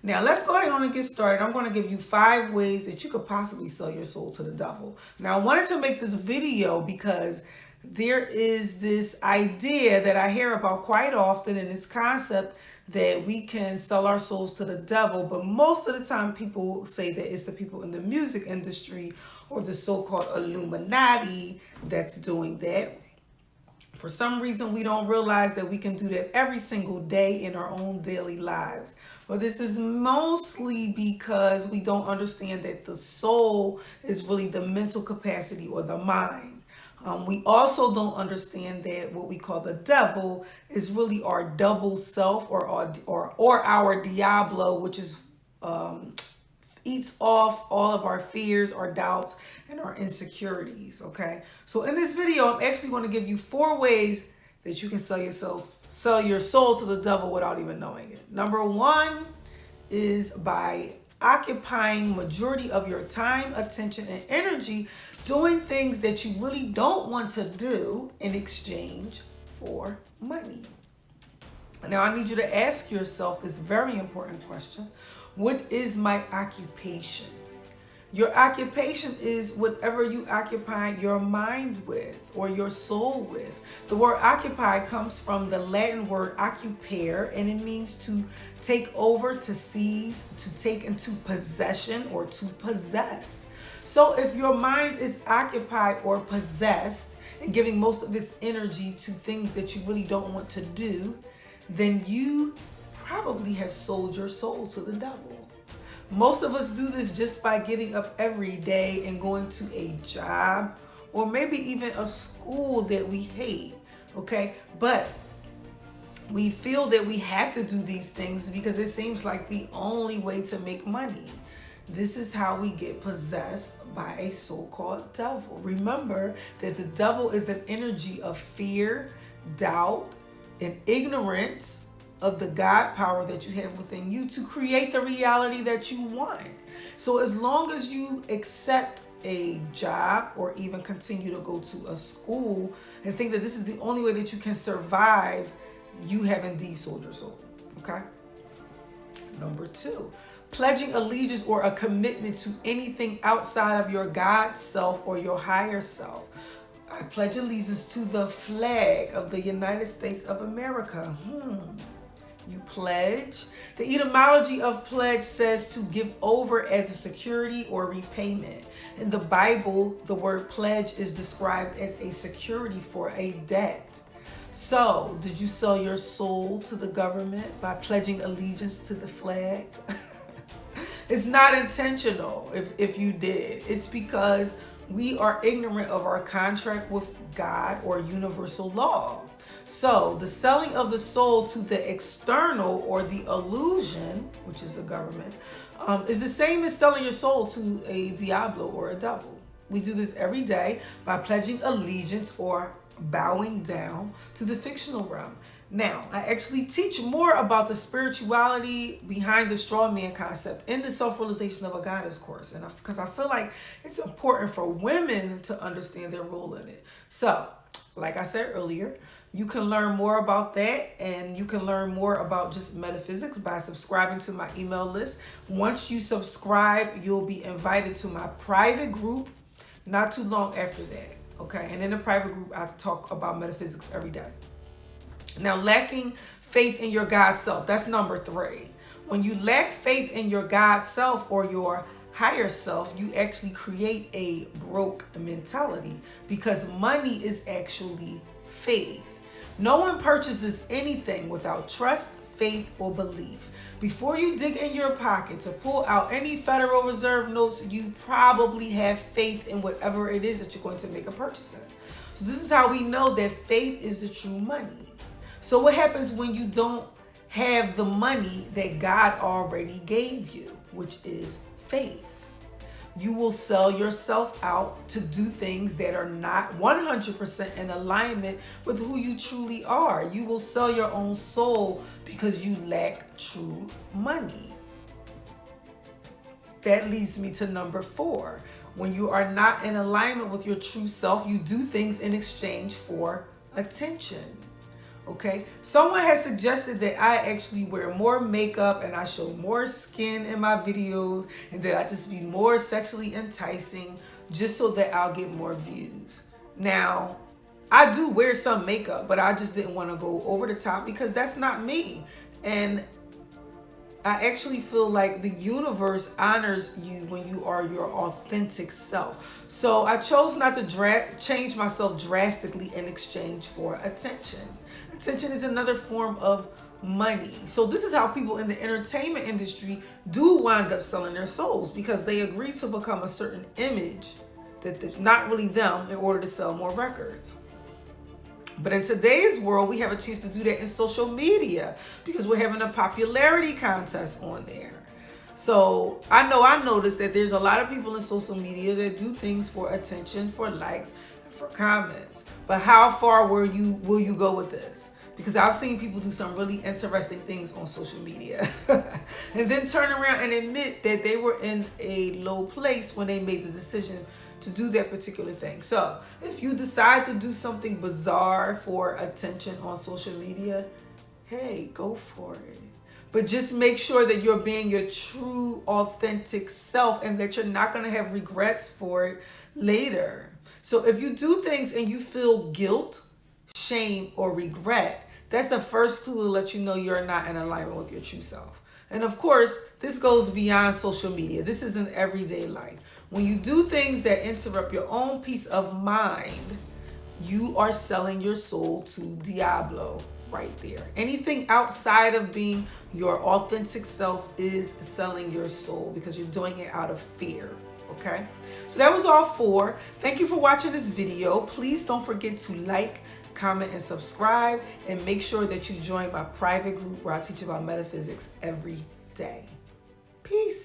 Now, let's go ahead on and get started. I'm going to give you 5 ways that you could possibly sell your soul to the devil. Now, I wanted to make this video because there is this idea that I hear about quite often, and this concept that we can sell our souls to the devil. But most of the time, people say that it's the people in the music industry or the so-called Illuminati that's doing that. For some reason, we don't realize that we can do that every single day in our own daily lives. But this is mostly because we don't understand that the soul is really the mental capacity or the mind. We also don't understand that what we call the devil is really our double self or our diablo, which is eats off all of our fears, our doubts, and our insecurities. Okay, so in this video, I'm actually going to give you 4 ways that you can sell your soul to the devil without even knowing it. Number 1 is by occupying majority of your time, attention, and energy doing things that you really don't want to do in exchange for money. Now, I need you to ask yourself this very important question. What is my occupation? Your occupation is whatever you occupy your mind with or your soul with. The word occupy comes from the Latin word occupare, and it means to take over, to seize, to take into possession, or to possess. So if your mind is occupied or possessed and giving most of its energy to things that you really don't want to do, then you probably have sold your soul to the devil. Most of us do this just by getting up every day and going to a job or maybe even a school that we hate, okay? But we feel that we have to do these things because it seems like the only way to make money. This is how we get possessed by a so-called devil. Remember that the devil is an energy of fear, doubt, and ignorance of the God power that you have within you to create the reality that you want. So as long as you accept a job or even continue to go to a school and think that this is the only way that you can survive, you have indeed sold your soul. Okay? Number 2, pledging allegiance or a commitment to anything outside of your God self or your higher self. I pledge allegiance to the flag of the United States of America. You pledge. The etymology of pledge says to give over as a security or repayment. In the Bible, the word pledge is described as a security for a debt. So, did you sell your soul to the government by pledging allegiance to the flag? It's not intentional if you did. It's because we are ignorant of our contract with God or universal law. So the selling of the soul to the external or the illusion, which is the government, is the same as selling your soul to a diablo or a devil. We do this every day by pledging allegiance or bowing down to the fictional realm. Now, I actually teach more about the spirituality behind the straw man concept in the self-realization of a goddess course. And because I feel like it's important for women to understand their role in it. So, like I said earlier, you can learn more about that, and you can learn more about just metaphysics by subscribing to my email list. Once you subscribe, you'll be invited to my private group not too long after that. Okay, and in the private group, I talk about metaphysics every day. Now, lacking faith in your God self, that's number 3. When you lack faith in your God self or your higher self, you actually create a broke mentality because money is actually faith. No one purchases anything without trust, faith, or belief. Before you dig in your pocket to pull out any Federal Reserve notes, you probably have faith in whatever it is that you're going to make a purchase in. So this is how we know that faith is the true money. So what happens when you don't have the money that God already gave you, which is faith? You will sell yourself out to do things that are not 100% in alignment with who you truly are. You will sell your own soul because you lack true money. That leads me to number 4. When you are not in alignment with your true self, you do things in exchange for attention. Okay, someone has suggested that I actually wear more makeup and I show more skin in my videos and that I just be more sexually enticing just so that I'll get more views. Now, I do wear some makeup, but I just didn't want to go over the top because that's not me. And I actually feel like the universe honors you when you are your authentic self. So I chose not to change myself drastically in exchange for attention. Attention is another form of money. So this is how people in the entertainment industry do wind up selling their souls because they agree to become a certain image that's not really them in order to sell more records. But in today's world, we have a chance to do that in social media because we're having a popularity contest on there. So I noticed that there's a lot of people in social media that do things for attention, for likes, and for comments. But how far will you go with this? Because I've seen people do some really interesting things on social media and then turn around and admit that they were in a low place when they made the decision to do that particular thing. So if you decide to do something bizarre for attention on social media, hey, go for it. But just make sure that you're being your true, authentic self and that you're not going to have regrets for it later. So if you do things and you feel guilt, shame, or regret, that's the first clue to let you know you're not in alignment with your true self. And of course, this goes beyond social media. This is in everyday life. When you do things that interrupt your own peace of mind, you are selling your soul to Diablo right there. Anything outside of being your authentic self is selling your soul because you're doing it out of fear. Okay? So that was all four. Thank you for watching this video. Please don't forget to like, comment, and subscribe, and make sure that you join my private group where I teach about metaphysics every day. Peace.